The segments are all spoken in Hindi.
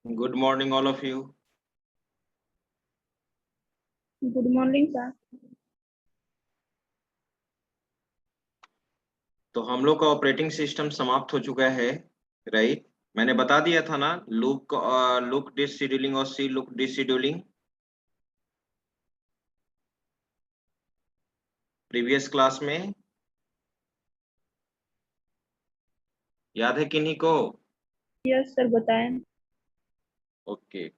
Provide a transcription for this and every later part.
Good morning, all of you. Good morning, sir. तो हम लोग का ऑपरेटिंग सिस्टम समाप्त हो चुका है, राइट? मैंने बता दिया था ना, लुक डिशेड्यूलिंग और सी लुक डिशेड्यूलिंग प्रीवियस क्लास में। याद है किन्हीं को? यस सर, बताएं। ओके।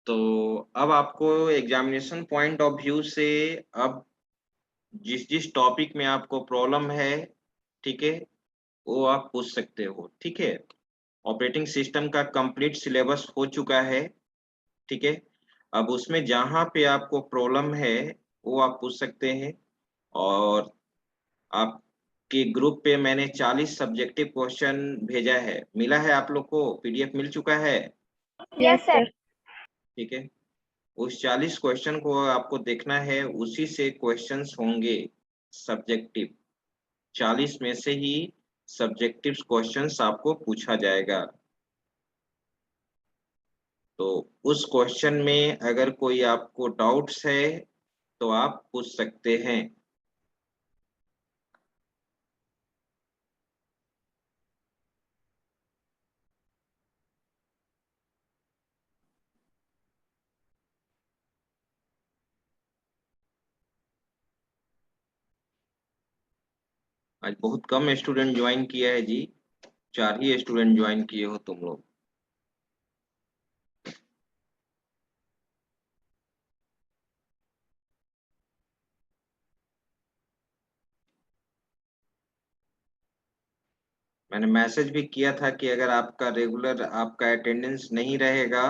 तो अब आपको एग्जामिनेशन पॉइंट ऑफ व्यू से अब जिस जिस टॉपिक में आपको प्रॉब्लम है, ठीक है, वो आप पूछ सकते हो, ठीक है। ऑपरेटिंग सिस्टम का कंप्लीट सिलेबस हो चुका है, ठीक है। अब उसमें जहां पे आपको प्रॉब्लम है वो आप पूछ सकते हैं। और आपके ग्रुप पे मैंने 40 सब्जेक्टिव क्वेश्चन भेजा है, मिला है आप लोग को? पीडीएफ मिल चुका है, यस सर। ठीक है। उस 40 क्वेश्चन को आपको देखना है, उसी से क्वेश्चंस होंगे सब्जेक्टिव। 40 में से ही सब्जेक्टिव क्वेश्चंस आपको पूछा जाएगा। तो उस क्वेश्चन में अगर कोई आपको डाउट्स है तो आप पूछ सकते हैं। आज बहुत कम स्टूडेंट ज्वाइन किया है जी, 4 ही स्टूडेंट ज्वाइन किए हो तुम लोग। मैंने मैसेज भी किया था कि अगर आपका रेगुलर आपका अटेंडेंस नहीं रहेगा,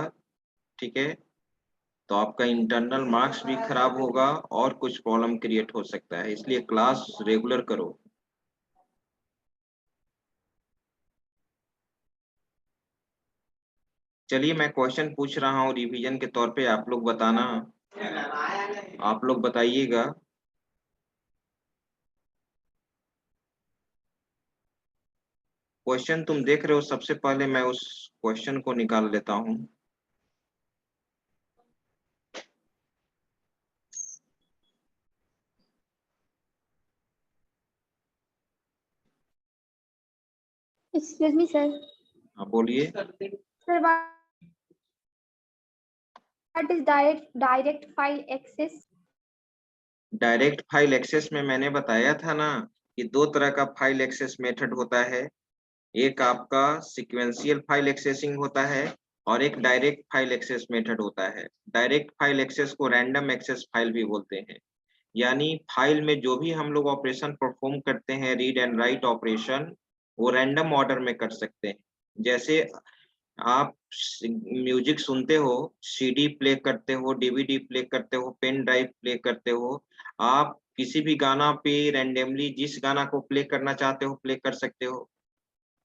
ठीक है, तो आपका इंटरनल मार्क्स भी खराब होगा और कुछ प्रॉब्लम क्रिएट हो सकता है, इसलिए क्लास रेगुलर करो। चलिए मैं क्वेश्चन पूछ रहा हूँ रिवीजन के तौर पे, आप लोग बताना, आप लोग बताइएगा। क्वेश्चन तुम देख रहे हो, सबसे पहले मैं उस क्वेश्चन को निकाल लेता हूँ। Excuse me sir. हाँ बोलिए। Sir, what is direct file access? Direct file access में मैंने बताया था ना कि दो तरह का फाइल एक्सेस मेथड होता है। एक आपका सीक्वेंशियल फाइल एक्सेसिंग होता है और एक डायरेक्ट फाइल एक्सेस मेथड होता है। डायरेक्ट फाइल एक्सेस को रैंडम एक्सेस फाइल भी बोलते हैं। यानी फाइल में जो भी हम लोग ऑपरेशन परफॉर्म करते हैं, रीड एंड राइट ऑपरेशन, वो रैंडम ऑर्डर में कर सकते हैं। जैसे आप म्यूजिक सुनते हो, सीडी प्ले करते हो, डीवीडी प्ले करते हो, पेन ड्राइव प्ले करते हो, आप किसी भी गाना पे रैंडमली जिस गाना को प्ले करना चाहते हो प्ले कर सकते हो।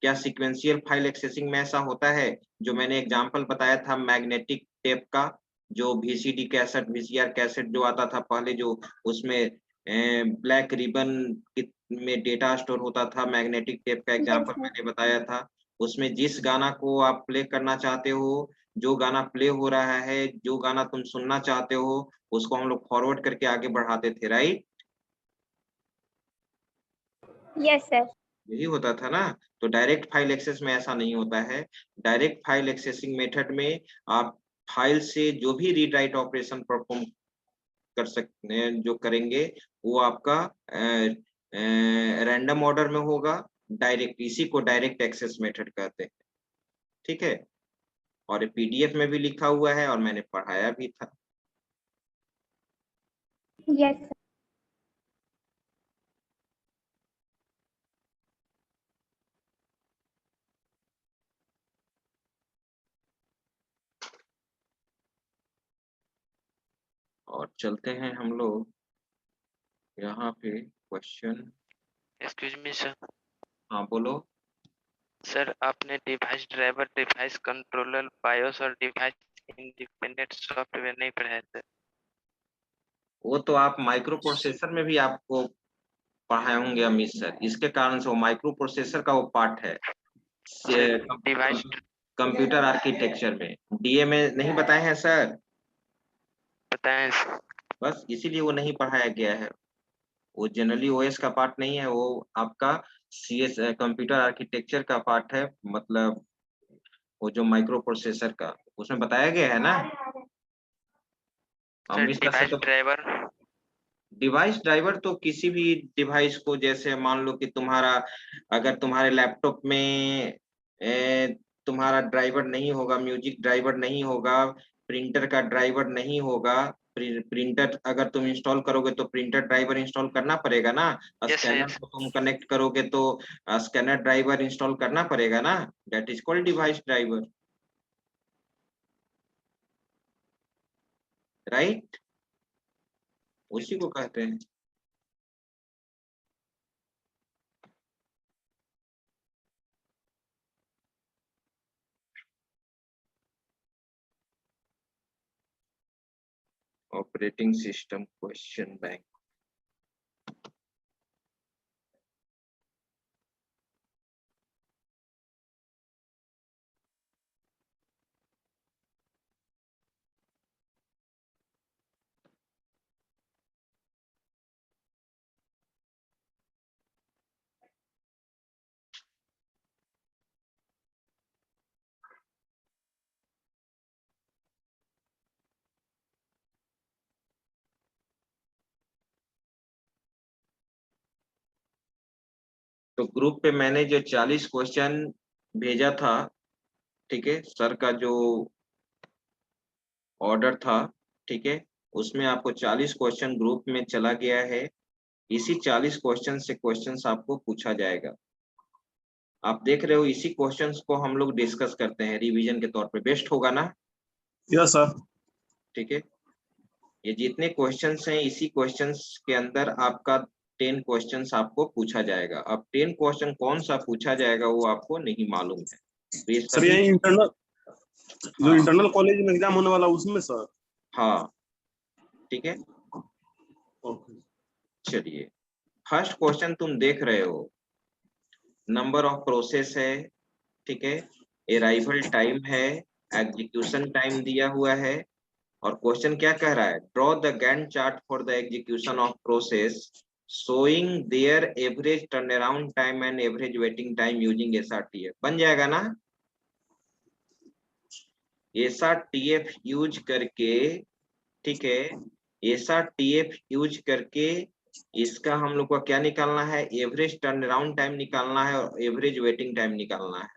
क्या सीक्वेंशियल फाइल एक्सेसिंग में ऐसा होता है? जो मैंने एग्जांपल बताया था मैग्नेटिक टेप का, जो वीसीडी कैसेट, वीसीआर कैसेट जो आता था पहले, जो उसमें ब्लैक रिबन में डेटा स्टोर होता था, मैग्नेटिक टेप का एग्जांपल मैंने बताया था। उसमें जिस गाना को आप प्ले करना चाहते हो, जो गाना प्ले हो रहा है, जो गाना तुम सुनना चाहते हो, उसको हम लोग फॉरवर्ड करके आगे बढ़ाते थे, राइट? Yes sir. यही होता था ना। तो डायरेक्ट फाइल एक्सेस में ऐसा नहीं होता है। डायरेक्ट फाइल एक्सेसिंग मेथड में आप फाइल से जो भी रीड राइट ऑपरेशन परफॉर्म कर सकते हैं, जो करेंगे वो आपका रैंडम ऑर्डर में होगा। डायरेक्ट, इसी को डायरेक्ट एक्सेस मेथड कहते हैं, ठीक है। और पीडीएफ में भी लिखा हुआ है और मैंने पढ़ाया भी था। Yes sir. और चलते हैं हम लोग यहाँ पे क्वेश्चन। Excuse me sir. हाँ बोलो। सर आपने device driver, device controller, BIOS और डिवाइस इंडिपेंडेंट सॉफ्टवेयर नहीं पढ़ाया सर। वो तो आप माइक्रो प्रोसेसर में भी आपको पढ़ाए होंगे अमित सर, इसके कारण से वो माइक्रो प्रोसेसर का वो पार्ट है। सर डिवाइस कंप्यूटर आर्किटेक्चर में, डीए में नहीं बताए हैं सर, बताएं। बस इसीलिए वो नहीं पढ़ाया गया है। वो जनरली ओएस का पार्ट नहीं है, वो आपका सीएस कंप्यूटर आर्किटेक्चर का पार्ट है, मतलब वो जो माइक्रो प्रोसेसर का उसमें बताया गया है ना। सर अमृत सर से डिवाइस तो ड्राइवर। डिवाइस ड्राइवर तो किसी भी डिवाइस को, जैसे मान लो कि तुम्हारा, अगर तुम्हारे लैपटॉप में तुम्हारा ड्राइवर नहीं होगा, म्यूजिक ड्राइवर नहीं होगा, प्रिंटर का ड्राइवर नहीं होगा, प्रिंटर अगर तुम इंस्टॉल करोगे तो प्रिंटर ड्राइवर इंस्टॉल करना पड़ेगा ना। Yes scanner yes. को तुम कनेक्ट करोगे तो स्कैनर ड्राइवर इंस्टॉल करना पड़ेगा ना। That is called device driver, right, उसी को कहते हैं। Operating system question bank. तो ग्रुप पे मैंने जो 40 क्वेश्चन भेजा था, ठीक है, सर का जो ऑर्डर था, ठीक है, उसमें आपको 40 क्वेश्चन ग्रुप में चला गया है। इसी 40 क्वेश्चन से क्वेश्चंस आपको पूछा जाएगा। आप देख रहे हो, इसी क्वेश्चंस को हम लोग डिस्कस करते हैं रिवीजन के तौर पे, बेस्ट होगा ना। Yes sir. ठीक है, ये जितने क्वेश्चंस हैं, इसी क्वेश्चंस के अंदर आपका 10 क्वेश्चंस आपको पूछा जाएगा। अब 10 क्वेश्चन कौन सा पूछा जाएगा वो आपको नहीं मालूम है, तो ये सर ये सभी, इंटरनल, जो हाँ इंटरनल कॉलेज में एग्जाम होने वाला उसमें सर। हाँ, ठीक है। ओके। चलिए, फर्स्ट क्वेश्चन तुम देख रहे हो, नंबर ऑफ प्रोसेस है, ठीक है, अराइवल टाइम है, एग्जीक्यूशन टाइम दिया हुआ है, और क्वेश्चन क्या कह रहा है, draw the Gantt chart for the execution of process showing their average turn around time and average waiting time using SRTF. बन जाएगा ना। एसआरटीएफ यूज करके, ठीक है, एसआरटीएफ यूज करके इसका हम लोग को क्या निकालना है, एवरेज टर्न अराउंड टाइम निकालना है और एवरेज वेटिंग टाइम निकालना है।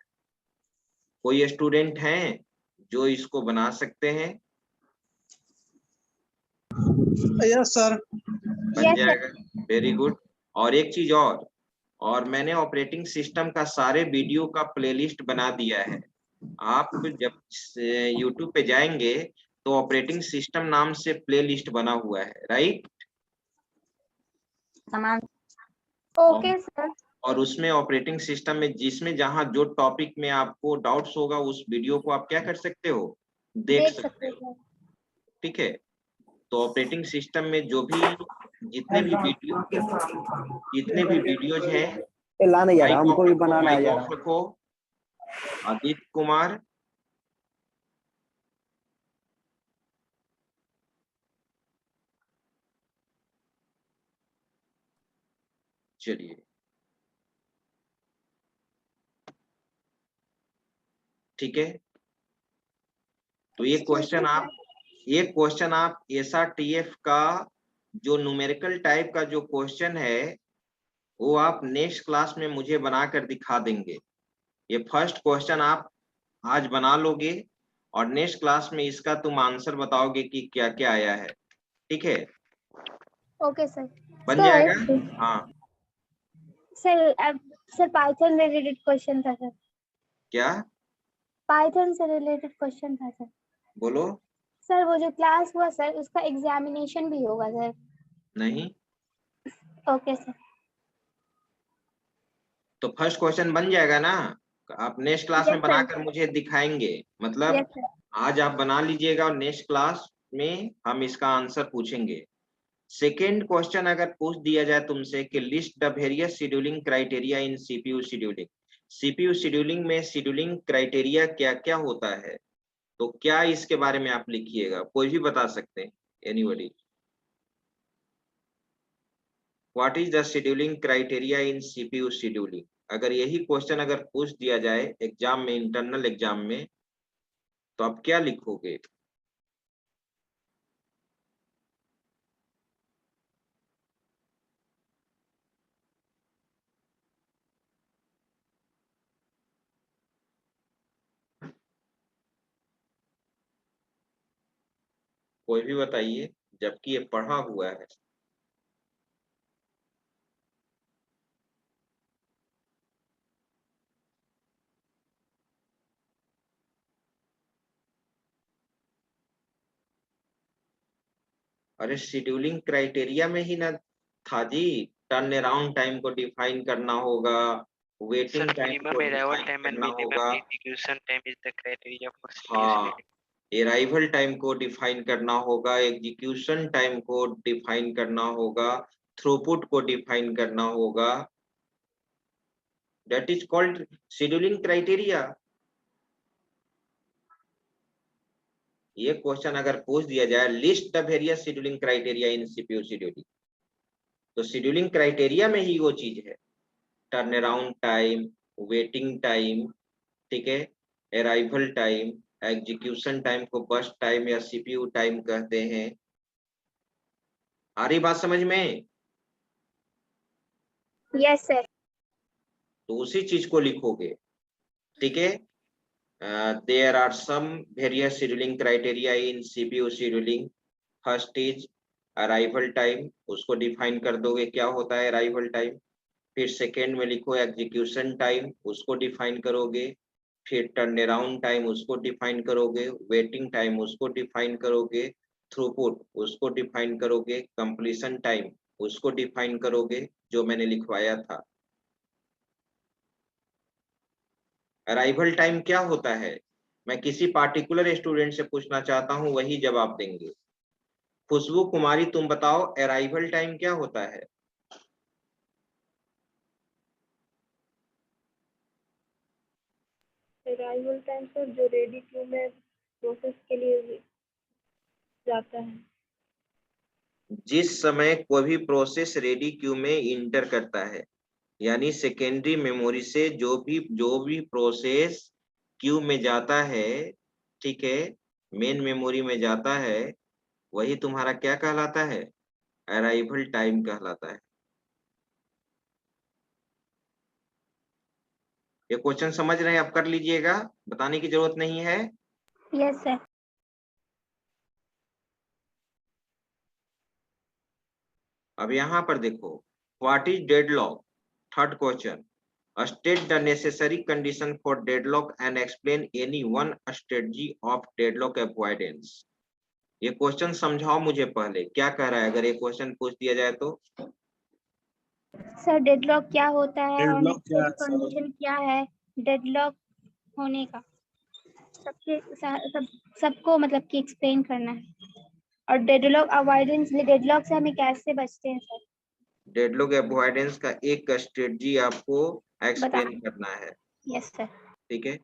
कोई स्टूडेंट हैं जो इसको बना सकते हैं? Yes sir. बन Yes, sir. जाएगा, वेरी गुड। और एक चीज और मैंने ऑपरेटिंग सिस्टम का सारे वीडियो का प्लेलिस्ट बना दिया है। आप जब यूट्यूब पे जाएंगे तो ऑपरेटिंग सिस्टम नाम से प्लेलिस्ट बना हुआ है, राइट। Okay, sir. और उसमें ऑपरेटिंग सिस्टम में जिसमें जहां जो टॉपिक में आपको डाउट्स होगा, उस वीडियो को आप क्या कर सकते हो, देख देख सकते सकते हो, हैं। ठीक है। तो ऑपरेटिंग सिस्टम में जो भी जितने भी वीडियोज हैं, लाने यार, माइक हमको ऑफ भी रखो, बनाना है माइक यार। ऑफ रखो। आदित्य कुमार, चलिए, ठीक है। तो ये क्वेश्चन आप एसआरटीएफ का जो न्यूमेरिकल टाइप का जो क्वेश्चन है, वो आप नेक्स्ट क्लास में मुझे बनाकर दिखा देंगे। ये फर्स्ट क्वेश्चन आप आज बना लोगे और नेक्स्ट क्लास में इसका तुम आंसर बताओगे कि क्या क्या आया है, ठीक है। Okay, sir. बन Sir, जाएगा, हाँ। sir, Python related question था sir. क्या? Python से related question था sir. बोलो। सर वो जो क्लास हुआ सर उसका एग्जामिनेशन भी होगा सर? नहीं, ओके सर। तो फर्स्ट क्वेश्चन बन जाएगा ना। आप नेक्स्ट क्लास में यस सर। बनाकर मुझे दिखाएंगे, मतलब यस सर। आज आप बना लीजिएगा और नेक्स्ट क्लास में हम इसका आंसर पूछेंगे। सेकेंड क्वेश्चन अगर पूछ दिया जाए तुमसे कि list the various scheduling criteria in CPU scheduling, CPU scheduling में शेड्यूलिंग क्राइटेरिया क्या क्या होता है, तो क्या इसके बारे में आप लिखिएगा, कोई भी बता सकते हैं, anybody. What is the scheduling criteria in CPU scheduling? अगर यही क्वेश्चन अगर पूछ दिया जाए एग्जाम में, इंटरनल एग्जाम में, तो आप क्या लिखोगे? कोई भी बताइए, जबकि ये पढ़ा हुआ है। अरे शेड्यूलिंग क्राइटेरिया में ही ना था जी, टर्न अराउंड टाइम को डिफाइन करना होगा, वेटिंग सर टाइम को minimum arrival define time and करना minimum होगा, execution time is the criteria for CPU हाँ, scheduling. अराइवल टाइम को डिफाइन करना होगा, एग्जीक्यूशन टाइम को डिफाइन करना होगा, थ्रूपुट को डिफाइन करना होगा, that is called scheduling criteria. ये क्वेश्चन अगर पूछ दिया जाए, list the various scheduling criteria in CPU scheduling, तो शेड्यूलिंग क्राइटेरिया में ही वो चीज है, turn around time, waiting time, ठीक है, अराइवल टाइम, एग्जीक्यूशन टाइम को बर्स्ट टाइम या सीपीयू टाइम कहते हैं। आ रही बात समझ में? Yes, sir. तो उसी चीज को लिखोगे, ठीक है। There are some various scheduling criteria in CPU scheduling. First is arrival time, उसको डिफाइन कर दोगे क्या होता है अराइवल टाइम। फिर सेकेंड में लिखो एग्जीक्यूशन टाइम, उसको डिफाइन करोगे। फिर टर्न अराउंड टाइम उसको डिफाइन करोगे, वेटिंग टाइम उसको डिफाइन करोगे, थ्रूपुट उसको डिफाइन करोगे, कंप्लीशन टाइम उसको डिफाइन करोगे, जो मैंने लिखवाया था। अराइवल टाइम क्या होता है, मैं किसी पार्टिकुलर स्टूडेंट से पूछना चाहता हूं, वही जवाब देंगे। खुशबू कुमारी, तुम बताओ अराइवल टाइम क्या होता है? Arrival time sir जो रेडी क्यू में प्रोसेस के लिए जाता है। जिस समय कोई भी प्रोसेस रेडी क्यू में इंटर करता है, यानी सेकेंडरी मेमोरी से जो भी प्रोसेस क्यू में जाता है, ठीक है, मेन मेमोरी में जाता है, वही तुम्हारा क्या कहलाता है? अराइवल टाइम कहलाता है। ये क्वेश्चन समझ रहे हैं आप, कर लीजिएगा, बताने की जरूरत नहीं है। Yes, sir. अब यहाँ पर देखो, what is deadlock? Third question, state the necessary condition for deadlock and explain any one strategy of deadlock avoidance. ये क्वेश्चन समझाओ मुझे पहले, क्या कह रहा है अगर ये क्वेश्चन पूछ दिया जाए तो? सर डेडलॉक क्या होता है और डेडलॉक क्या है सर? कंडीशन क्या है डेडलॉक होने का, सबको मतलब कि एक्सप्लेन करना है। और डेडलॉक अवॉइडेंस, डेडलॉक से हमें कैसे बचते हैं सर? डेडलॉक अवॉइडेंस का एक स्ट्रेटजी आपको एक्सप्लेन बताएं। करना है, यस सर। ठीक है।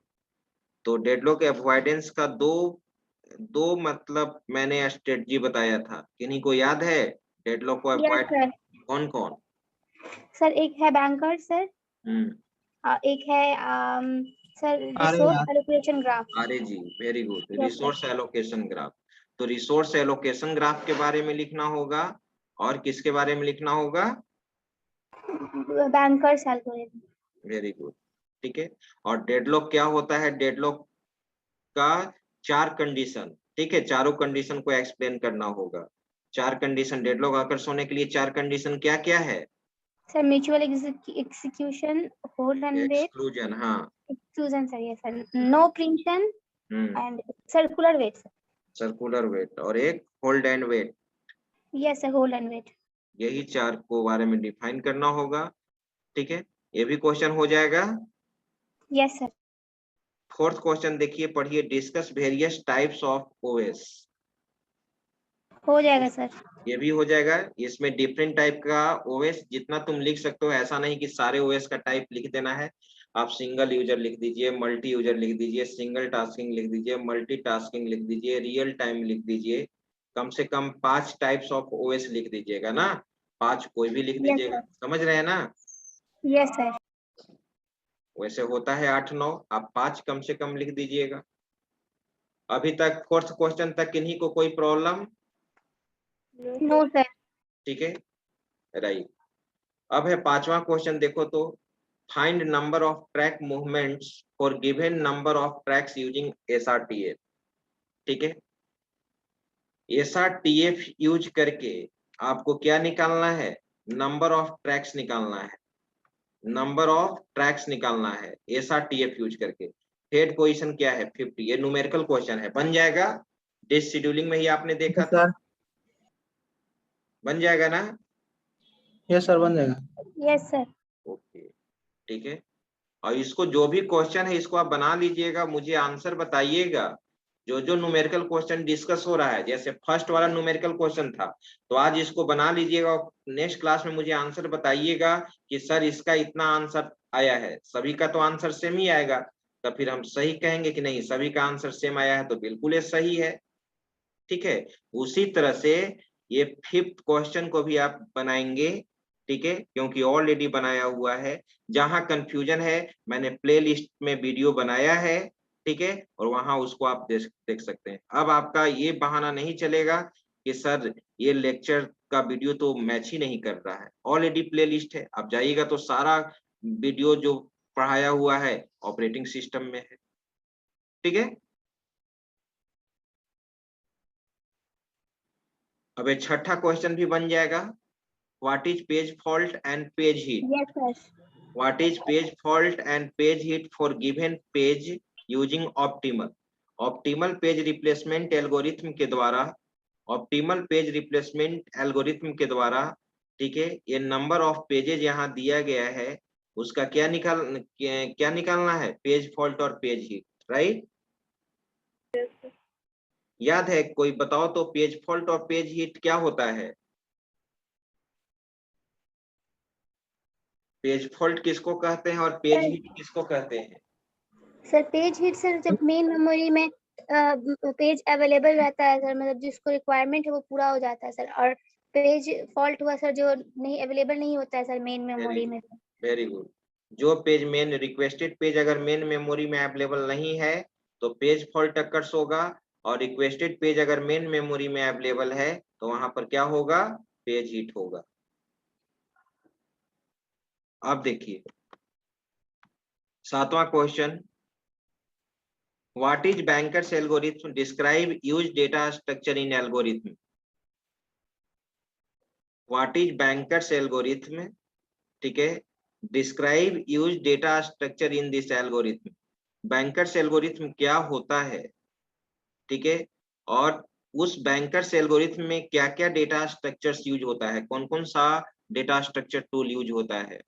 तो डेडलॉक अवॉइडेंस का दो मतलब मैंने स्ट्रेटजी बताया था, किन्हीं को याद है डेडलॉक को यस अवॉइड? सर। कौन कौन? सर एक है बैंकर सर, हम्म, एक है सर रिसोर्स एलोकेशन ग्राफ। अरे जी, very good, yes sir. Resource allocation graph. तो रिसोर्स एलोकेशन ग्राफ के बारे में लिखना होगा, और किसके बारे में लिखना होगा? Bankers algorithm. वेरी गुड, ठीक है। और डेडलॉक क्या होता है? डेडलॉक का 4 कंडीशन, ठीक है, चारों कंडीशन को एक्सप्लेन करना होगा। 4 कंडीशन डेडलॉक आकर्षण होने के लिए, 4 कंडीशन क्या क्या है? Sir mutual execution, hold and wait, exclusion, हाँ, एक्सक्लूजन सर, ये sir no preemption and circular wait sir. Circular wait, और एक hold and wait. Yes sir, hold and wait. यही 4 को बारे में डिफाइन करना होगा, ठीक है। ये भी क्वेश्चन हो जाएगा। Yes sir. फोर्थ क्वेश्चन देखिए, पढ़िए, discuss various types of OS. हो जाएगा सर। ये भी हो जाएगा। इसमें डिफरेंट टाइप का ओएस जितना तुम लिख सकते हो, ऐसा नहीं कि सारे ओएस का टाइप लिख देना है। आप सिंगल यूजर लिख दीजिए, मल्टी यूजर लिख दीजिए, सिंगल टास्किंग लिख दीजिए, मल्टी टास्किंग लिख दीजिए, रियल टाइम लिख दीजिए, कम से कम 5 टाइप्स ऑफ ओएस लिख दीजिएगा ना, 5 कोई भी लिख Yes, दीजिएगा, sir. समझ रहे हैं ना। Yes, sir. वैसे होता है 8-9, आप 5 कम से कम लिख दीजिएगा। अभी तक 4th क्वेश्चन तक किन्हीं को कोई प्रॉब्लम? No, sir. ठीक है, राइट। अब है 5वां क्वेश्चन, देखो तो, find number of track movements for given number of tracks using SRTF. ठीक है, एसआरटीएफ यूज करके आपको क्या निकालना है? नंबर ऑफ ट्रैक्स निकालना है, नंबर ऑफ ट्रैक्स निकालना है एसआरटीएफ यूज करके। हेड पोजीशन क्या है? 50। ये न्यूमेरिकल क्वेश्चन है, बन जाएगा। डिस शेड्यूलिंग में ही आपने देखा था, सर बन जाएगा ना। यस सर बन जाएगा। Yes, sir. ओके, ठीक है। और इसको जो भी क्वेश्चन है इसको आप बना लीजिएगा, मुझे आंसर बताइएगा। जो जो न्यूमेरिकल क्वेश्चन डिस्कस हो रहा है, जैसे फर्स्ट वाला न्यूमेरिकल क्वेश्चन था, तो आज इसको बना लीजिएगा और नेक्स्ट क्लास में मुझे आंसर बताइएगा कि सर इसका इतना आंसर आया है। सभी का तो आंसर सेम ही आएगा, तो फिर हम सही कहेंगे कि नहीं सभी का आंसर सेम आया है तो बिल्कुल ये सही है। ठीक है, उसी तरह से ये 5th क्वेश्चन को भी आप बनाएंगे। ठीक है, क्योंकि ऑलरेडी बनाया हुआ है। जहां कंफ्यूजन है मैंने प्लेलिस्ट में वीडियो बनाया है, ठीक है, और वहां उसको आप देख सकते हैं। अब आपका ये बहाना नहीं चलेगा कि सर ये लेक्चर का वीडियो तो मैच ही नहीं कर रहा है। ऑलरेडी प्लेलिस्ट है, आप जाइएगा तो सारा वीडियो जो पढ़ाया हुआ है ऑपरेटिंग सिस्टम में है। ठीक है, अब ये 6ठा क्वेश्चन भी बन जाएगा। What is page fault and page heat? Yes, sir. What is page fault and page hit for given page using optimal? Optimal page replacement algorithm के द्वारा, ऑप्टिमल पेज रिप्लेसमेंट एल्गोरिथम के द्वारा, ठीक है, ये नंबर ऑफ पेजेज यहाँ दिया गया है, उसका क्या निकालना है? पेज फॉल्ट और पेज हिट, राइट। याद है? कोई बताओ तो, पेज फॉल्ट और पेज हिट क्या होता है? पेज फॉल्ट किसको कहते हैं और पेज हिट किसको कहते हैं? सर पेज हिट सर जब मेन मेमोरी में पेज अवेलेबल रहता है सर, मतलब जिसको रिक्वायरमेंट है वो पूरा हो जाता है सर, और पेज फॉल्ट हुआ सर जो नहीं अवेलेबल नहीं होता है सर मेन मेमोरी में। Very good. जो पेज मेन रिक्वेस्टेड पेज अगर मेन मेमोरी में अवेलेबल नहीं है तो पेज फॉल्ट अकर्स होगा, और रिक्वेस्टेड पेज अगर मेन मेमोरी में अवेलेबल है तो वहां पर क्या होगा? पेज हिट होगा। अब देखिए 7वां question, what is bankers algorithm? Describe use data structure in algorithm. What is bankers algorithm? ठीक है, describe use data structure in this algorithm. Bankers algorithm क्या होता है, ठीक है, और उस बैंकर्स एल्गोरिथम में क्या क्या डेटा स्ट्रक्चर्स यूज होता है, कौन कौन सा डेटा स्ट्रक्चर टूल यूज होता है,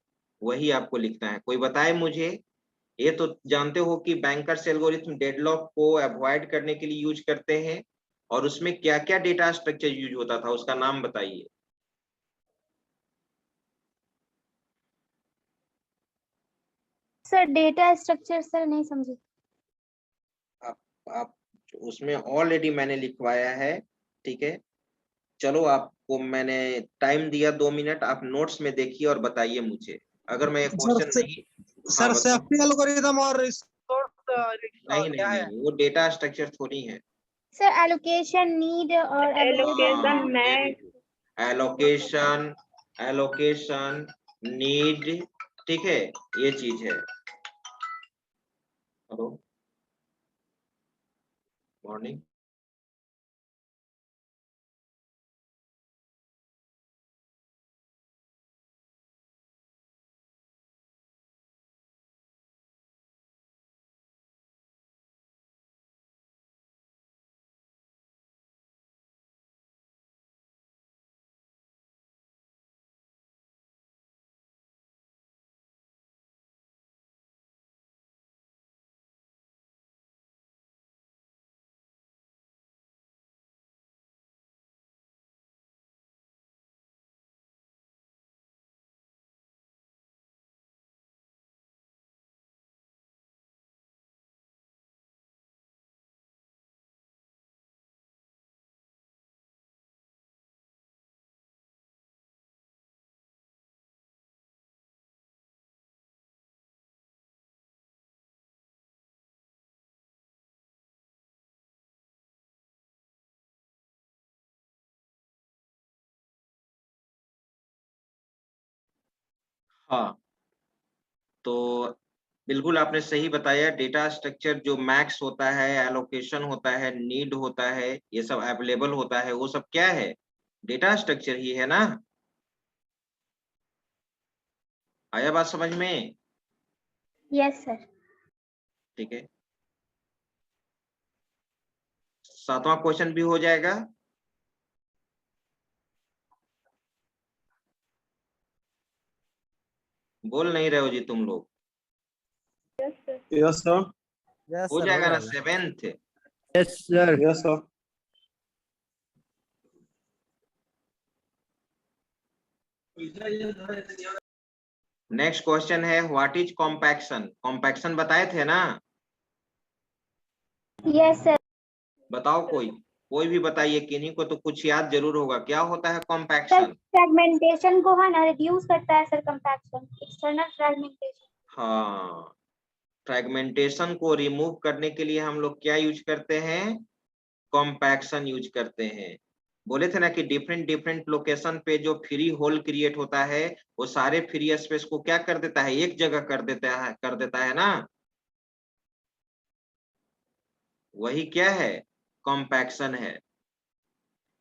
वही आपको लिखना है। कोई बताए मुझे। ये तो जानते हो कि बैंकर्स एल्गोरिथम डेडलॉक को अवॉइड करने के लिए यूज करते हैं, और उसमें क्या क्या डेटा स्ट्रक्चर यूज होता था उसका नाम बताइए। सर डेटा स्ट्रक्चर सर नहीं समझे। आप उसमें ऑलरेडी मैंने लिखवाया है, ठीक है। चलो आपको मैंने टाइम दिया 2 मिनट, आप नोट्स में देखिए और बताइए मुझे। अगर मैं क्वेश्चन नहीं, हाँ सर बताओ। सेफ्टी एल्गोरिथम और नहीं नहीं क्या है? नहीं, वो डेटा स्ट्रक्चर थोड़ी है। सर एलोकेशन नीड और allocation max. Allocation, allocation need, ठीक है, ये चीज है। Hello, morning. हाँ, तो बिल्कुल आपने सही बताया। डेटा स्ट्रक्चर जो मैक्स होता है, एलोकेशन होता है, नीड होता है, ये सब अवेलेबल होता है, वो सब क्या है? डेटा स्ट्रक्चर ही है ना। आया बात समझ में? Yes sir. ठीक है, 7वां क्वेश्चन भी हो जाएगा। बोल नहीं रहे हो जी तुम लोग। Yes sir. हो जाएगा ना 7th? Yes sir. Yes sir. Next question है व्हाट इज कॉम्पैक्शन? कॉम्पैक्शन बताए थे ना? Yes sir. बताओ कोई भी बताइए, किन्हीं को तो कुछ याद जरूर होगा। क्या होता है सर कॉम्पैक्शन? फ्रेगमेंटेशन को है ना रिड्यूस करता है सर, कंपैक्शन एक्सटर्नल फ्रेगमेंटेशन। हाँ, फ्रेगमेंटेशन को रिमूव करने के लिए हम लोग क्या यूज करते हैं? कॉम्पैक्शन यूज करते हैं। बोले थे ना कि डिफरेंट डिफरेंट लोकेशन पे जो फ्री होल क्रिएट होता है, वो सारे फ्री स्पेस को क्या कर देता है? एक जगह कर देता है ना। वही क्या है? कॉम्पैक्शन है।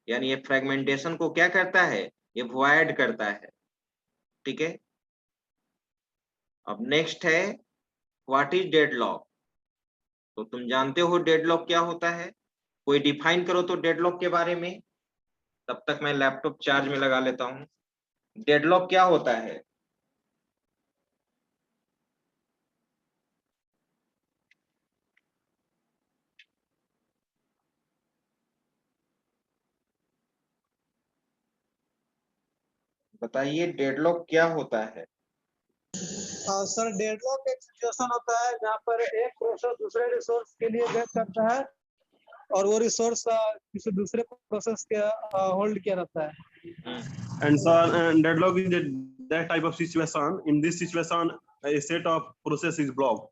यानी ये फ्रेगमेंटेशन को क्या करता है? ये वॉइड करता है। ठीक है, अब नेक्स्ट है व्हाट इज डेडलॉक? तो तुम जानते हो डेडलॉक क्या होता है? कोई डिफाइन करो तो डेडलॉक के बारे में। तब तक मैं लैपटॉप चार्ज में लगा लेता हूँ। डेडलॉक क्या होता है? बताइए डेडलॉक क्या होता है? सर डेडलॉक एक सिचुएशन होता है जहाँ पर एक प्रोसेस दूसरे रिसोर्स के लिए वेट करता है और वो रिसोर्स किसी दूसरे प्रोसेस के होल्ड किया रहता है। And sir, deadlock is that type of situation. In this situation, a set of process is blocked.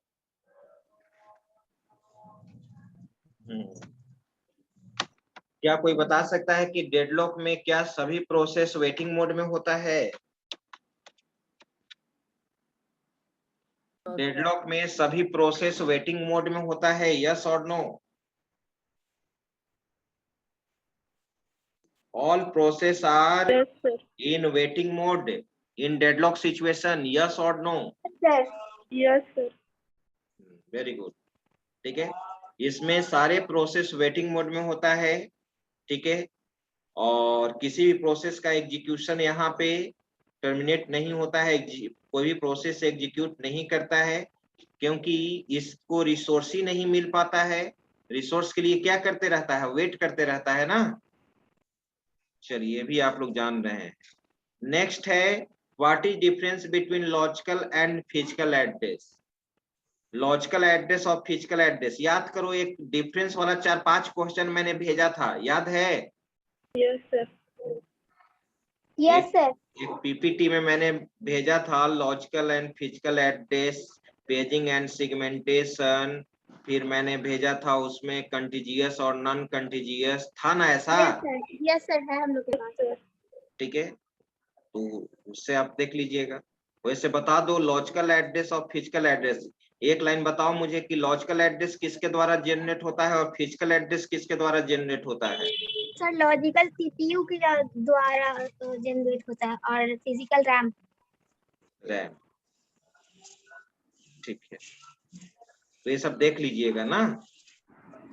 क्या कोई बता सकता है कि डेडलॉक में क्या सभी प्रोसेस वेटिंग मोड में होता है? डेडलॉक में सभी प्रोसेस वेटिंग मोड में होता है, यस और no? All process are in waiting mode in deadlock situation, yes or no? Sir yes sir. Very good. ठीक है, इसमें सारे प्रोसेस वेटिंग मोड में होता है। ठीक है, और किसी भी प्रोसेस का एग्जीक्यूशन यहाँ पे टर्मिनेट नहीं होता है। कोई भी प्रोसेस एग्जीक्यूट नहीं करता है, क्योंकि इसको रिसोर्स ही नहीं मिल पाता है। रिसोर्स के लिए क्या करते रहता है? वेट करते रहता है ना। चलिए, भी आप लोग जान रहे हैं। नेक्स्ट है what is difference between logical and physical address? Logical address और फिजिकल एड्रेस याद करो। एक डिफरेंस वाला 4-5 क्वेश्चन मैंने भेजा था, याद है? Yes sir. Yes sir. एक पीपीटी में मैंने भेजा था logical and physical address, paging and segmentation. फिर मैंने भेजा था उसमें कंटीजियस और नॉन कंटीजियस, था ना ऐसा? यस सर है हम लोग के पास। ठीक है, तो उससे आप देख लीजिएगा। वैसे बता दो लॉजिकल एड्रेस और फिजिकल एड्रेस। एक लाइन बताओ मुझे कि लॉजिकल एड्रेस किसके द्वारा जनरेट होता है और फिजिकल एड्रेस किसके द्वारा जनरेट होता है? सर लॉजिकल सीपीयू के द्वारा जनरेट होता है और फिजिकल रैम। रैम। ठीक है, तो ये सब देख लीजिएगा ना।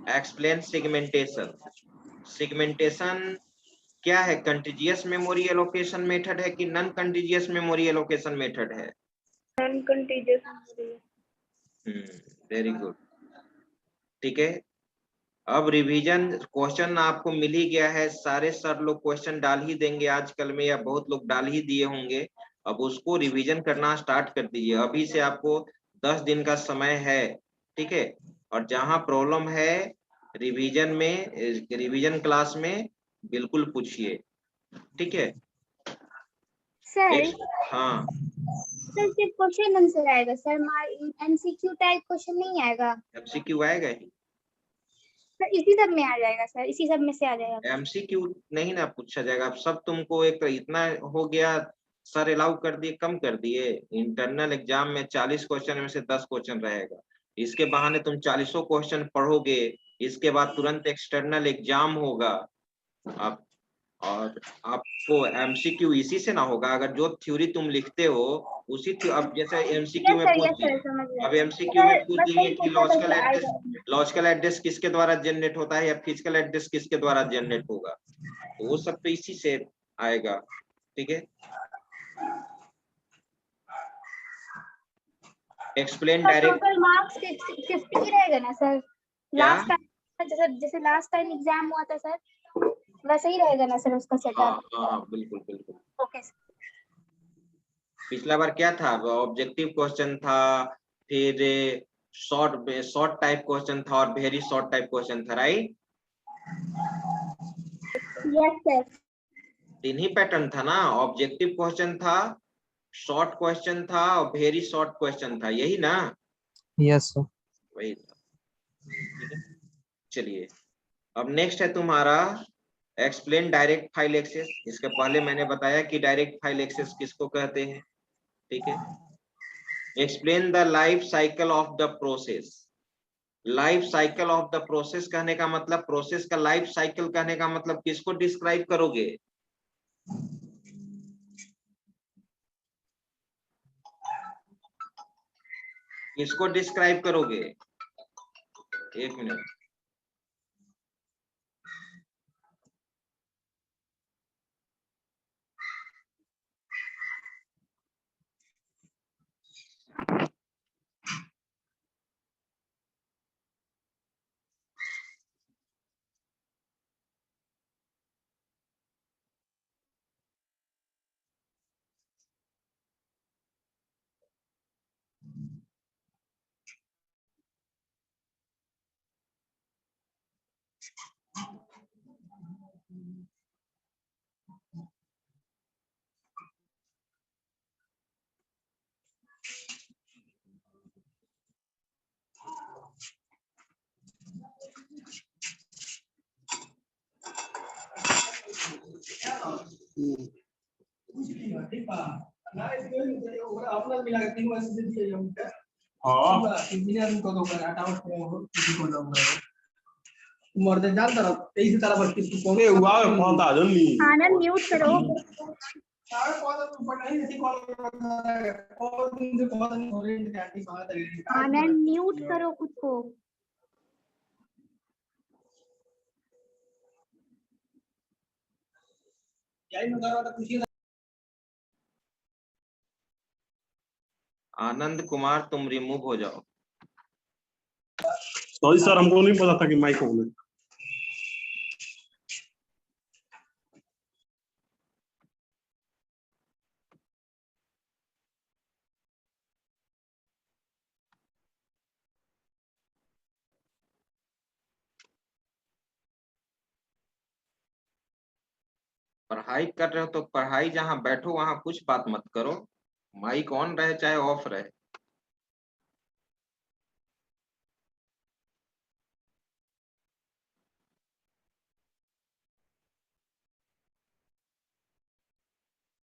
Explain segmentation. सेगमेंटेशन क्या है? कंटीजियस मेमोरी एलोकेशन मेथड है कि non contiguous memory allocation method है? Non contiguous memory. Very good. ठीक है, अब रिवीजन क्वेश्चन आपको मिल ही गया है। सारे सर लोग क्वेश्चन डाल ही देंगे आजकल में, या बहुत लोग डाल ही दिए होंगे। अब उसको रिवीजन करना स्टार्ट कर दीजिए। अभी से आपको 10 दिन का समय है। ठीक है, और जहां प्रॉब्लम है रिवीजन में, रिवीजन क्लास में बिल्कुल पूछिए। ठीक है सर हाँ, सर सिर्फ क्वेश्चन आंसर आएगा सर, एमसीक्यू टाइप क्वेश्चन नहीं आएगा एमसीक्यू आएगा ही। सर? इसी सब में आ जाएगा सर, इसी सब में से आ जाएगा। एमसीक्यू नहीं ना पूछा जाएगा। अब सब तुमको एक इतना हो गया सर अलाउ कर दिए, कम कर दिए। इंटरनल एग्जाम में 40 क्वेश्चन में से 10 क्वेश्चन रहेगा। इसके बहाने तुम 40 क्वेश्चन पढ़ोगे, इसके बाद तुरंत एक्सटर्नल एग्जाम होगा। आप और आपको एमसीक्यू इसी से ना होगा। अगर जो थ्योरी तुम लिखते हो उसी अब जैसे एमसीक्यू यस में सर, पूछ यस दिए, सर, समझ गए अब एमसीक्यू में सर। पूछ बस दिए वही कि पूछना था कि आएगा। लॉजिकल एड्रेस किसके द्वारा जनरेट होता है या फिजिकल एड्रेस किसके द्वारा जनरेट होगा, तो वो सब तो इसी से आएगा। ठीक है, explain sir direct. Total marks 50 ही रहेगा ना सर? क्या? लास्ट टाइम जैसे लास्ट टाइम एग्जाम हुआ था सर, वैसे ही रहेगा ना सर उसका हाँ सेटअप? हाँ बिल्कुल बिल्कुल। Okay sir. पिछला बार क्या था, ऑब्जेक्टिव क्वेश्चन था, फिर शॉर्ट शॉर्ट टाइप क्वेश्चन था और वेरी शॉर्ट टाइप क्वेश्चन था, राइट? Yes sir. 3 ही पैटर्न था ना, ऑब्जेक्टिव क्वेश्चन था, शॉर्ट क्वेश्चन था और वेरी शॉर्ट क्वेश्चन था, यही ना? Yes sir. वही था। ठीक है, चलिए अब नेक्स्ट है तुम्हारा एक्सप्लेन डायरेक्ट फाइल एक्सेस। इसके पहले मैंने बताया कि डायरेक्ट फाइल एक्सेस किसको कहते हैं। ठीक है, explain the life cycle of the process. Life cycle of the process कहने का मतलब, प्रोसेस का लाइफ साइकिल कहने का मतलब किसको डिस्क्राइब करोगे? किसको डिस्क्राइब करोगे? एक मिनट। मर्दे जान तरफ 23 तरफ पर किसी को ए हुआ फोन था जल्दी। आनंद म्यूट करो। आनंद म्यूट करो खुद को। आनंद कुमार तुम रिमूव हो जाओ। सॉरी सर, हमको नहीं पता था कि माइक ऑन है। पढ़ाई कर रहे हो तो पढ़ाई जहां बैठो वहां कुछ बात मत करो, माइक ऑन रहे चाहे ऑफ रहे।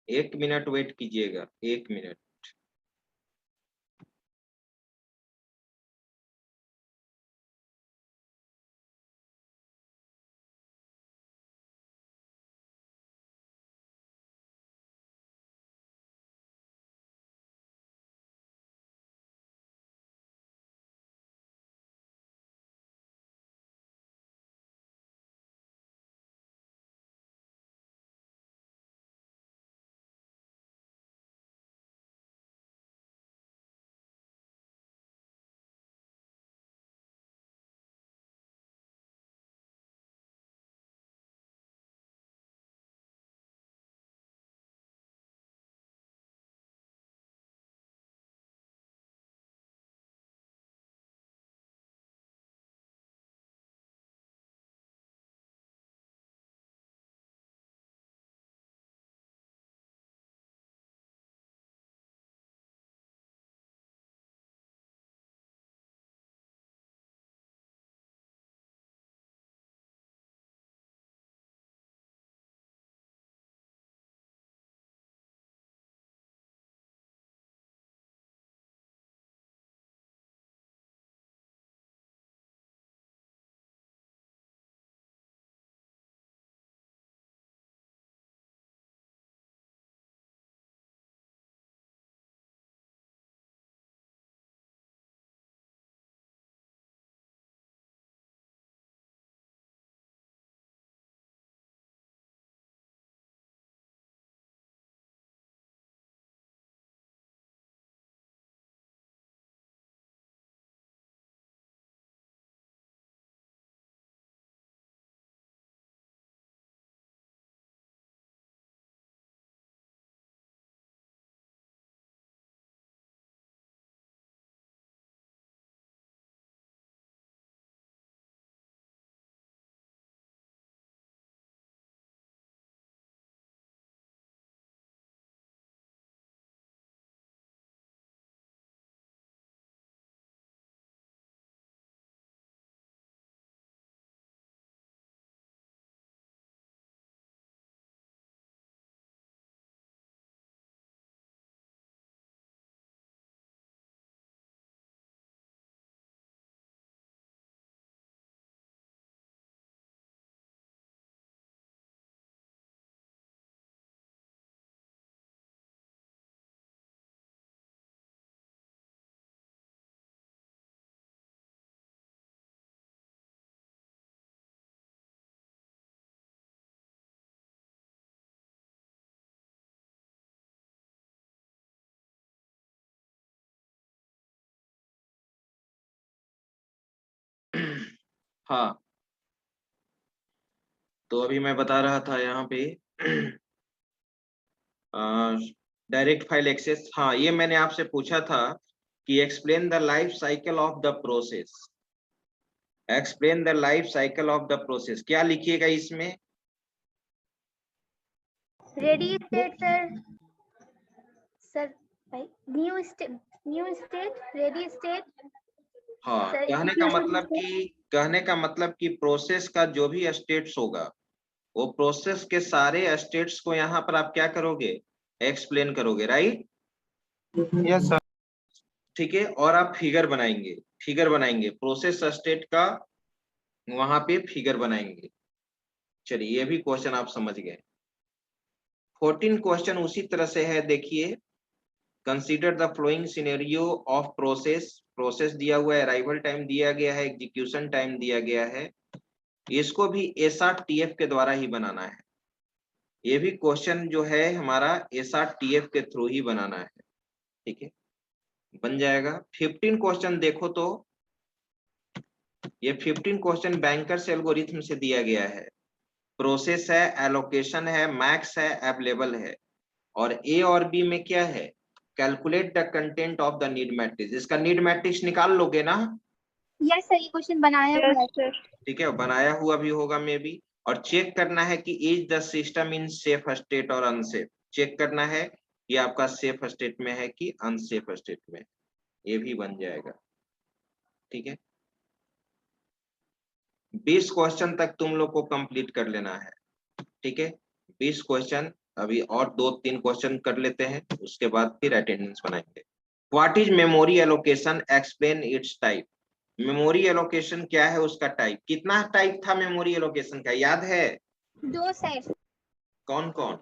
एक मिनट वेट कीजिएगा, 1 मिनट। हाँ, तो अभी मैं बता रहा था यहाँ पे डायरेक्ट फाइल एक्सेस। हाँ, ये मैंने आपसे पूछा था कि explain the life cycle of the process. Explain the life cycle of the process, क्या लिखिएगा इसमें? रेडी स्टेट सर भाई, न्यू स्टेट, रेडी स्टेट। हाँ, सर कहने का मतलब कि प्रोसेस का जो भी स्टेट्स होगा, वो प्रोसेस के सारे स्टेट्स को यहाँ पर आप क्या करोगे? एक्सप्लेन करोगे, राइट? Yes sir. ठीक है, और आप फिगर बनाएंगे प्रोसेस स्टेट का, वहां पे फिगर बनाएंगे। चलिए, ये भी क्वेश्चन आप समझ गए। 14 क्वेश्चन उसी तरह से है, देखिए। Consider the flowing scenario of process दिया हुआ है, अराइवल टाइम दिया गया है, एग्जीक्यूशन टाइम दिया गया है। इसको भी SRTF के द्वारा ही बनाना है। ये भी क्वेश्चन जो है हमारा SRTF के थ्रू ही बनाना है, ठीक है? बन जाएगा। 15 क्वेश्चन देखो तो, ये 15 क्वेश्चन बैंकर्स एल्गोरिथम से दिया गया है। प्रोसेस है, एलोकेशन है, मैक्स है, अवेलेबल है, और ए और बी में क्या है? Calculate the content of the need matrix. इसका नीड मैट्रिक्स निकाल लोगे ना? यस सर, ये क्वेश्चन बनाया हुआ है। Yes sir. ठीक है, बनाया हुआ भी होगा मे बी। और चेक करना है कि is the system in safe state और अनसेफ। चेक करना है कि आपका सेफ स्टेट में है कि अनसेफ स्टेट में है। ये भी बन जाएगा, ठीक है? 20 क्वेश्चन तक तुम लोग को कंप्लीट कर लेना है, ठीक है? 20 क्वेश्चन, अभी और 2-3 क्वेश्चन कर लेते हैं, उसके बाद फिर अटेंडेंस बनाएंगे। What is memory allocation, explain it's type. Memory allocation क्या है, उसका टाइप। कितना टाइप था मेमोरी एलोकेशन का, याद है? 2 सर। कौन कौन?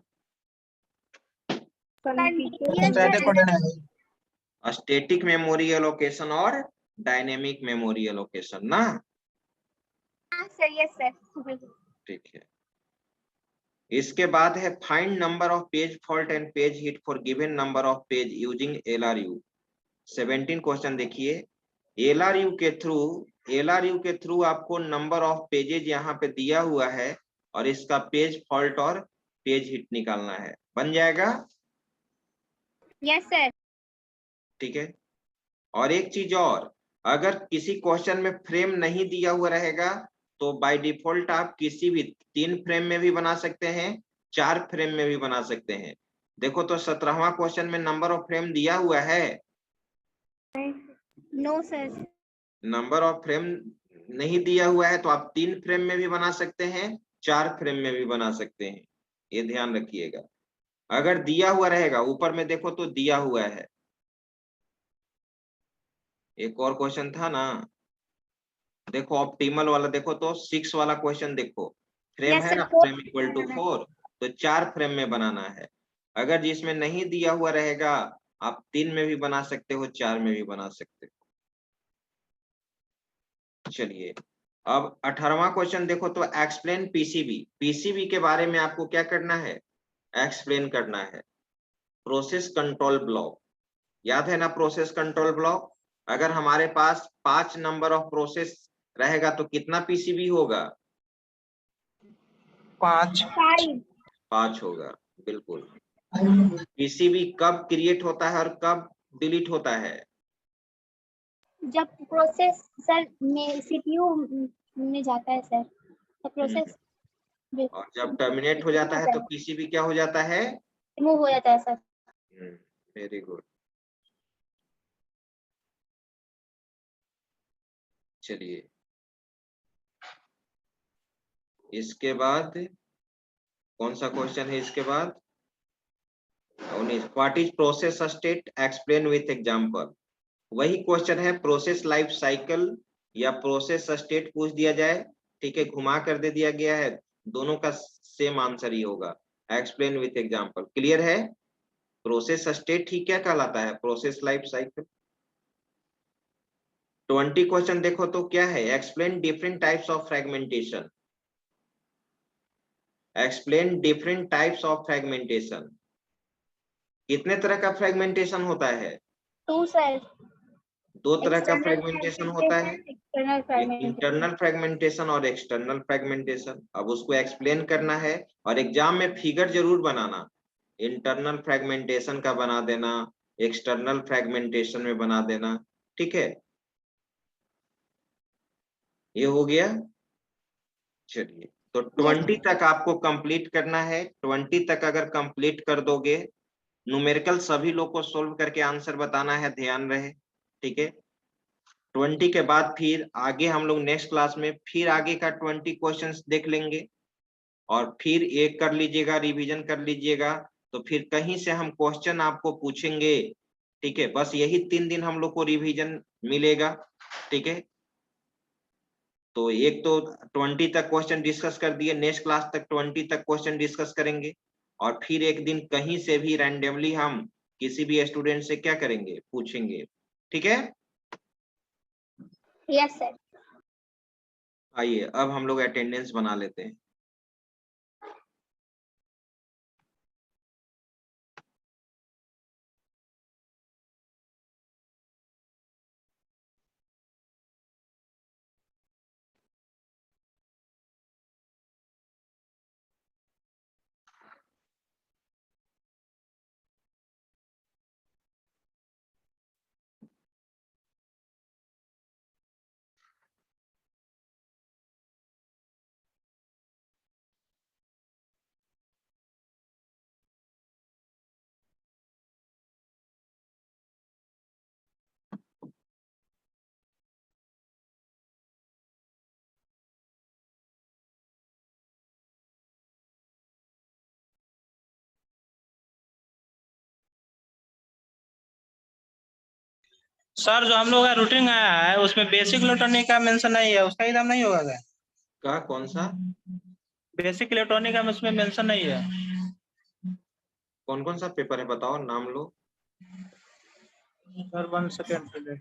स्टैटिक और डायनामिक। स्टैटिक मेमोरी एलोकेशन और डायनेमिक मेमोरी एलोकेशन ना? हाँ सर, यस सर। ठीक है। इसके बाद है find number of page fault and page hit for given number of page using LRU। 17 question देखिए। LRU के थ्रू आपको नंबर ऑफ पेजेज यहाँ पे दिया हुआ है, और इसका पेज फॉल्ट और पेज हिट निकालना है। बन जाएगा? Yes sir. ठीक है। और एक चीज और, अगर किसी क्वेश्चन में फ्रेम नहीं दिया हुआ रहेगा तो बाय डिफॉल्ट आप किसी भी 3 फ्रेम में भी बना सकते हैं, 4 फ्रेम में भी बना सकते हैं। देखो तो 17वां क्वेश्चन में नंबर ऑफ फ्रेम दिया हुआ है? No sir. Number of frame नहीं दिया हुआ है तो आप 3 फ्रेम में भी बना सकते हैं, 4 फ्रेम में भी बना सकते हैं। ये ध्यान रखिएगा। अगर दिया हुआ रहेगा, ऊपर में देखो तो दिया हुआ है। एक और क्वेश्चन था ना, देखो ऑप्टिमल वाला, देखो तो 6 वाला क्वेश्चन देखो, फ्रेम Yes, है sir, ना, 4 फ्रेम इक्वल टू 4, तो 4 फ्रेम में बनाना है। अगर जिसमें नहीं दिया हुआ रहेगा, आप 3 में भी बना सकते हो, 4 में भी बना सकते हो। चलिए, अब 18वां क्वेश्चन देखो तो एक्सप्लेन पीसीबी के बारे में आपको क्या करना है? एक्सप्लेन करना है। प्रोसेस कंट्रोल ब्लॉक, याद है ना प्रोसेस कंट्रोल ब्लॉक? अगर हमारे पास 5 नंबर ऑफ प्रोसेस रहेगा तो कितना पीसीबी होगा? 5 5 होगा, बिल्कुल। पीसीबी कब क्रिएट होता है और कब डिलीट होता है? जब प्रोसेस सर में सीपीयू में जाता है सर, तो प्रोसेस और जब टर्मिनेट हो जाता है तो पीसीबी क्या हो जाता है? रिमूव हो जाता है सर। Very good. चलिए, इसके बाद कौन सा क्वेश्चन है? इसके बाद 19, what is process state, explain with example. वही क्वेश्चन है, प्रोसेस लाइफ साइकिल या प्रोसेस स्टेट पूछ दिया जाए, ठीक है, घुमा कर दे दिया गया है, दोनों का सेम आंसर ही होगा। एक्सप्लेन विथ एग्जांपल, क्लियर है? प्रोसेस स्टेट ही क्या कहलाता है? Process life cycle. 20 क्वेश्चन देखो तो क्या है? Explain different types of fragmentation. Explain different types of fragmentation. कितने तरह का फ्रेगमेंटेशन होता है? 2 सर। दो तरह का External फ्रेगमेंटेशन होता है, external fragmentation. इंटरनल फ्रेगमेंटेशन और एक्सटर्नल फ्रेगमेंटेशन। अब उसको एक्सप्लेन करना है और एग्जाम में फिगर जरूर बनाना, इंटरनल फ्रेगमेंटेशन का बना देना, एक्सटर्नल फ्रेगमेंटेशन में बना देना, ठीक है। ये हो गया। चलिए, तो 20 तक आपको कंप्लीट करना है। 20 तक अगर कंप्लीट कर दोगे, न्यूमेरिकल सभी लोग को सोल्व करके आंसर बताना है, ध्यान रहे, ठीक है। 20 के बाद फिर आगे हम लोग नेक्स्ट क्लास में फिर आगे का 20 क्वेश्चंस देख लेंगे और फिर एक कर लीजिएगा, रिवीजन कर लीजिएगा। तो फिर कहीं से हम क्वेश्चन आपको पूछेंगे, ठीक है। बस यही 3 दिन हम लोग को रिवीजन मिलेगा, ठीक है। तो एक तो 20 तक क्वेश्चन डिस्कस कर दिए, नेक्स्ट क्लास तक 20 तक क्वेश्चन डिस्कस करेंगे और फिर एक दिन कहीं से भी रैंडमली हम किसी भी स्टूडेंट से क्या करेंगे, पूछेंगे, ठीक है। Yes sir. आइए अब हम लोग अटेंडेंस बना लेते हैं। सर जो हम लोग का रूटीन आया है उसमें बेसिक इलेक्ट्रॉनिक का मेंशन नहीं है, उसका एग्जाम नहीं होगा क्या? का कौन सा बेसिक इलेक्ट्रॉनिक का उसमें मेंशन नहीं है। कौन कौन सा पेपर है, बताओ नाम लो। Sir 1 second.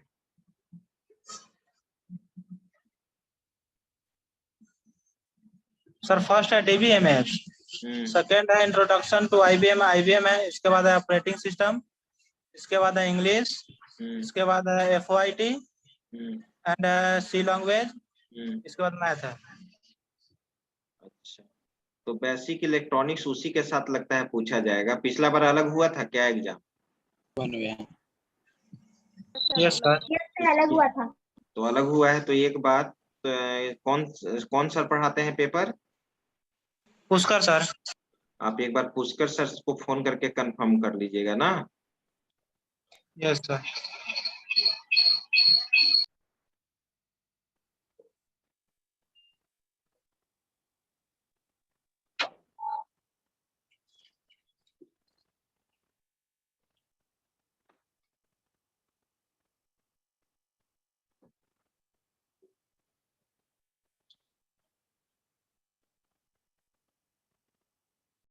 सर फर्स्ट है DBMS, सेकंड है इंट्रोडक्शन टू IBM है, इसके बाद है ऑपरेटिंग सिस्टम, इसके बाद है इंग्लिश, इसके बाद है FOIT एंड C लैंग्वेज, इसके बाद मैथ है। अच्छा, तो बेसिक इलेक्ट्रॉनिक्स उसी के साथ लगता है पूछा जाएगा। पिछला बार अलग हुआ था क्या exam? Yes sir. Yes sir, अलग हुआ था। तो अलग हुआ है तो एक बात, कौन कौन सर पढ़ाते हैं पेपर? पुष्कर सर। आप एक बार पुष्कर सर को फोन करके कंफर्म कर लीजिएगा ना। Yes sir.